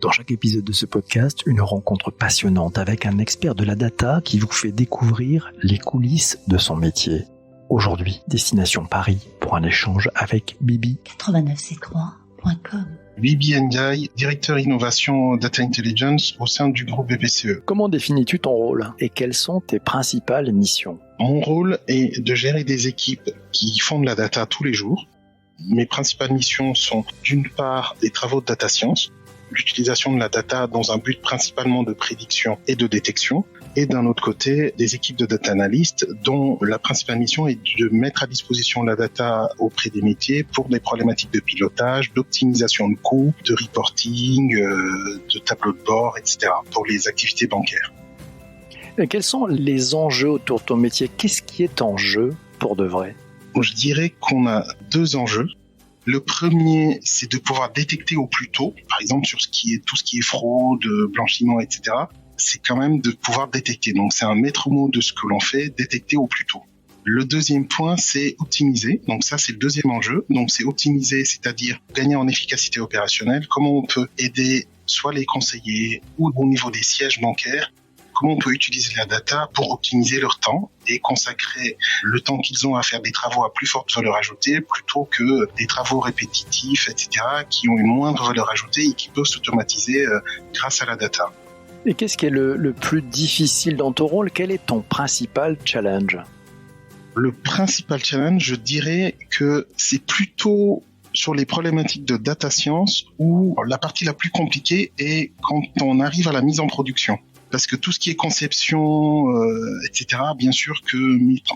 Dans chaque épisode de ce podcast, une rencontre passionnante avec un expert de la data qui vous fait découvrir les coulisses de son métier. Aujourd'hui, destination Paris pour un échange avec Bibi. 89c3.com. Bibi Ndiaye, directeur innovation Data Intelligence au sein du groupe BPCE. Comment définis-tu ton rôle et quelles sont tes principales missions? Mon rôle est de gérer des équipes qui font de la data tous les jours. Mes principales missions sont d'une part des travaux de data science, l'utilisation de la data dans un but principalement de prédiction et de détection, et d'un autre côté, des équipes de data analystes dont la principale mission est de mettre à disposition la data auprès des métiers pour des problématiques de pilotage, d'optimisation de coûts, de reporting, de tableau de bord, etc. pour les activités bancaires. Et quels sont les enjeux autour de ton métier? Qu'est-ce qui est en jeu pour de vrai? Je dirais qu'on a deux enjeux. Le premier, c'est de pouvoir détecter au plus tôt, par exemple sur tout ce qui est fraude, blanchiment, etc. C'est quand même de pouvoir détecter. Donc c'est un maître mot de ce que l'on fait, détecter au plus tôt. Le deuxième point, c'est optimiser. Donc ça, c'est le deuxième enjeu. Donc c'est optimiser, c'est-à-dire gagner en efficacité opérationnelle. Comment on peut aider soit les conseillers ou au niveau des sièges bancaires, comment on peut utiliser la data pour optimiser leur temps et consacrer le temps qu'ils ont à faire des travaux à plus forte valeur ajoutée plutôt que des travaux répétitifs, etc., qui ont une moindre valeur ajoutée et qui peuvent s'automatiser grâce à la data. Et qu'est-ce qui est le plus difficile dans ton rôle? Quel est ton principal challenge? Le principal challenge, je dirais que c'est plutôt sur les problématiques de data science où la partie la plus compliquée est quand on arrive à la mise en production. Parce que tout ce qui est conception, etc., bien sûr que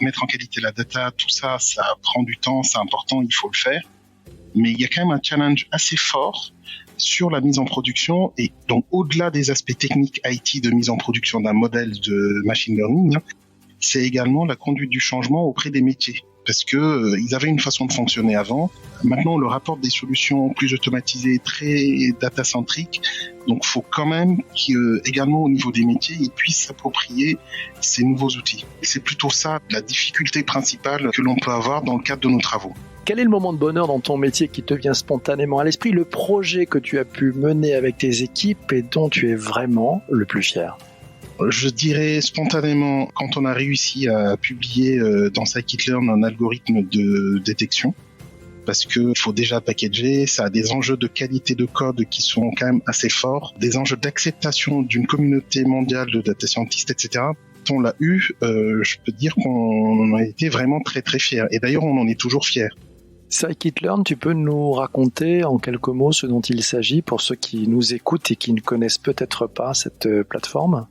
mettre en qualité la data, tout ça, ça prend du temps, c'est important, il faut le faire. Mais il y a quand même un challenge assez fort sur la mise en production et donc au-delà des aspects techniques IT de mise en production d'un modèle de machine learning, c'est également la conduite du changement auprès des métiers. Parce que ils avaient une façon de fonctionner avant. Maintenant, on leur apporte des solutions plus automatisées, très data-centriques. Donc, il faut quand même qu'également au niveau des métiers, ils puissent s'approprier ces nouveaux outils. Et c'est plutôt ça la difficulté principale que l'on peut avoir dans le cadre de nos travaux. Quel est le moment de bonheur dans ton métier qui te vient spontanément à l'esprit, le projet que tu as pu mener avec tes équipes et dont tu es vraiment le plus fier? Je dirais spontanément quand on a réussi à publier dans Scikit-learn un algorithme de détection, parce que il faut déjà packager, ça a des enjeux de qualité de code qui sont quand même assez forts, des enjeux d'acceptation d'une communauté mondiale de data scientists, etc. On l'a eu, je peux dire qu'on en a été vraiment très très fiers. Et d'ailleurs, on en est toujours fiers. Scikit-learn, tu peux nous raconter en quelques mots ce dont il s'agit pour ceux qui nous écoutent et qui ne connaissent peut-être pas cette plateforme?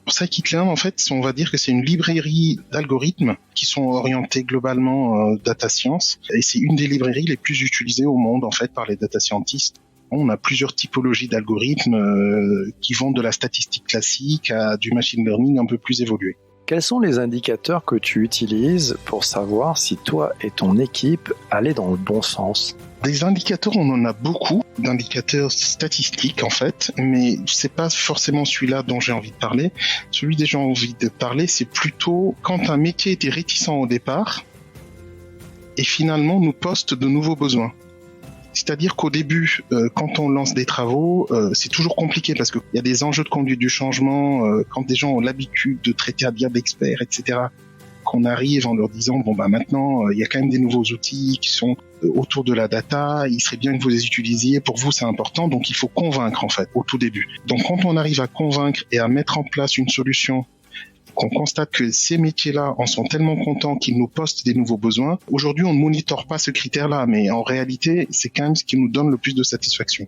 Scikit-learn, en fait, on va dire que c'est une librairie d'algorithmes qui sont orientés globalement data science. Et c'est une des librairies les plus utilisées au monde, en fait, par les data scientists. On a plusieurs typologies d'algorithmes qui vont de la statistique classique à du machine learning un peu plus évolué. Quels sont les indicateurs que tu utilises pour savoir si toi et ton équipe allaient dans le bon sens? Des indicateurs, on en a beaucoup, d'indicateurs statistiques en fait, mais c'est pas forcément celui-là dont j'ai envie de parler. Celui dont j'ai envie de parler, c'est plutôt quand un métier était réticent au départ et finalement nous poste de nouveaux besoins. C'est-à-dire qu'au début, quand on lance des travaux, c'est toujours compliqué parce qu'il y a des enjeux de conduite du changement, quand des gens ont l'habitude de traiter à bien d'experts, etc., qu'on arrive en leur disant, maintenant, il y a quand même des nouveaux outils qui sont autour de la data, il serait bien que vous les utilisiez, pour vous c'est important, donc il faut convaincre en fait, au tout début. Donc quand on arrive à convaincre et à mettre en place une solution, qu'on constate que ces métiers-là en sont tellement contents qu'ils nous postent des nouveaux besoins. Aujourd'hui, on ne monitore pas ce critère-là, mais en réalité, c'est quand même ce qui nous donne le plus de satisfaction.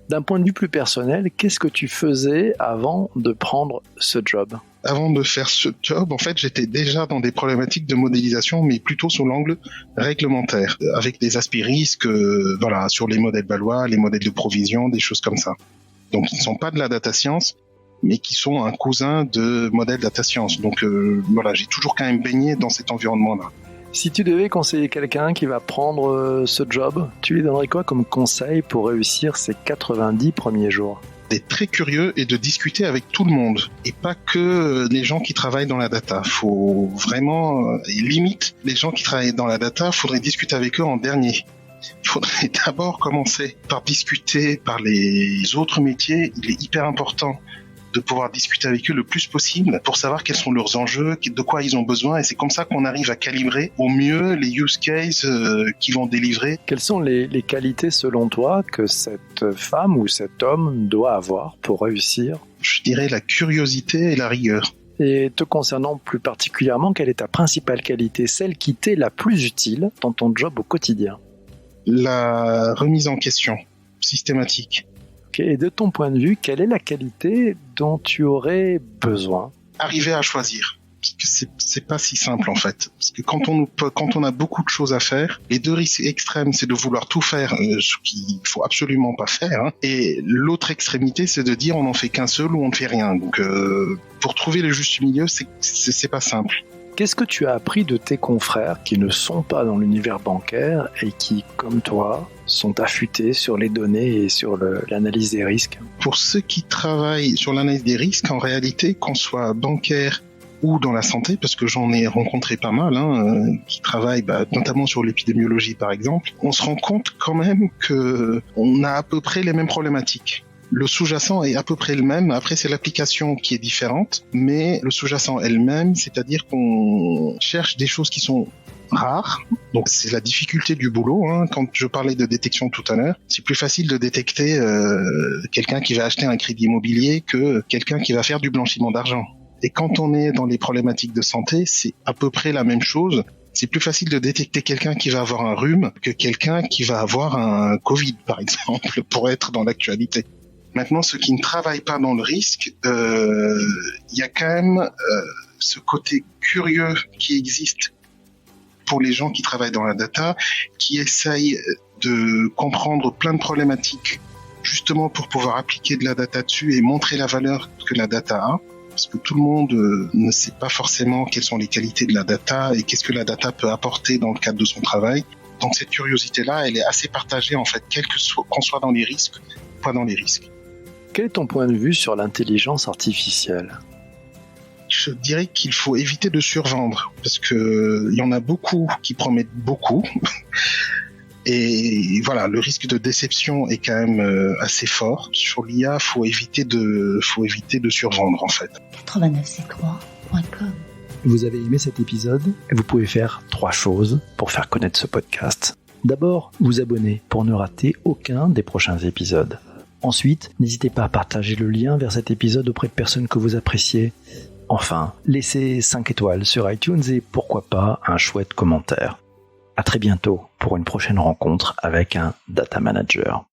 D'un point de vue plus personnel, qu'est-ce que tu faisais avant de prendre ce job? Avant de faire ce job, en fait, j'étais déjà dans des problématiques de modélisation, mais plutôt sous l'angle réglementaire, avec des aspects risques, sur les modèles Balois, les modèles de provision, des choses comme ça. Donc, ils ne sont pas de la data science, mais qui sont un cousin de modèles data science. Donc j'ai toujours quand même baigné dans cet environnement-là. Si tu devais conseiller quelqu'un qui va prendre ce job, tu lui donnerais quoi comme conseil pour réussir ses 90 premiers jours? D'être très curieux et de discuter avec tout le monde, et pas que les gens qui travaillent dans la data. Faut vraiment, limite, les gens qui travaillent dans la data, faudrait discuter avec eux en dernier. Il faudrait d'abord commencer par discuter par les autres métiers. Il est hyper important de pouvoir discuter avec eux le plus possible pour savoir quels sont leurs enjeux, de quoi ils ont besoin, et c'est comme ça qu'on arrive à calibrer au mieux les use cases qu'ils vont délivrer. Quelles sont les qualités selon toi que cette femme ou cet homme doit avoir pour réussir ? Je dirais la curiosité et la rigueur. Et te concernant plus particulièrement, quelle est ta principale qualité, celle qui t'est la plus utile dans ton job au quotidien ? La remise en question systématique. Et de ton point de vue, quelle est la qualité dont tu aurais besoin ? Arriver à choisir. Parce que c'est pas si simple en fait. Parce que quand on a beaucoup de choses à faire, les deux risques extrêmes, c'est de vouloir tout faire, ce qu'il faut absolument pas faire. Hein. Et l'autre extrémité, c'est de dire on n'en fait qu'un seul ou on ne fait rien. Donc pour trouver le juste milieu, c'est pas simple. Qu'est-ce que tu as appris de tes confrères qui ne sont pas dans l'univers bancaire et qui, comme toi, sont affûtés sur les données et sur l'analyse des risques ? Pour ceux qui travaillent sur l'analyse des risques, en réalité, qu'on soit bancaire ou dans la santé, parce que j'en ai rencontré pas mal, qui travaillent notamment sur l'épidémiologie par exemple, on se rend compte quand même qu'on a à peu près les mêmes problématiques. Le sous-jacent est à peu près le même. Après, c'est l'application qui est différente, mais le sous-jacent est le même, c'est-à-dire qu'on cherche des choses qui sont rares. Donc, c'est la difficulté du boulot. Hein. Quand je parlais de détection tout à l'heure, c'est plus facile de détecter quelqu'un qui va acheter un crédit immobilier que quelqu'un qui va faire du blanchiment d'argent. Et quand on est dans les problématiques de santé, c'est à peu près la même chose. C'est plus facile de détecter quelqu'un qui va avoir un rhume que quelqu'un qui va avoir un Covid, par exemple, pour être dans l'actualité. Maintenant, ceux qui ne travaillent pas dans le risque, il y a quand même ce côté curieux qui existe pour les gens qui travaillent dans la data, qui essayent de comprendre plein de problématiques, justement pour pouvoir appliquer de la data dessus et montrer la valeur que la data a. Parce que tout le monde ne sait pas forcément quelles sont les qualités de la data et qu'est-ce que la data peut apporter dans le cadre de son travail. Donc cette curiosité-là, elle est assez partagée en fait, qu'on soit dans les risques ou pas dans les risques. Quel est ton point de vue sur l'intelligence artificielle ? Je dirais qu'il faut éviter de survendre, parce que il y en a beaucoup qui promettent beaucoup. Et voilà, le risque de déception est quand même assez fort. Sur l'IA, faut éviter de survendre en fait. 89c3.com. Vous avez aimé cet épisode ? Vous pouvez faire 3 choses pour faire connaître ce podcast. D'abord, vous abonner pour ne rater aucun des prochains épisodes. Ensuite, n'hésitez pas à partager le lien vers cet épisode auprès de personnes que vous appréciez. Enfin, laissez 5 étoiles sur iTunes et pourquoi pas un chouette commentaire. À très bientôt pour une prochaine rencontre avec un Data Manager.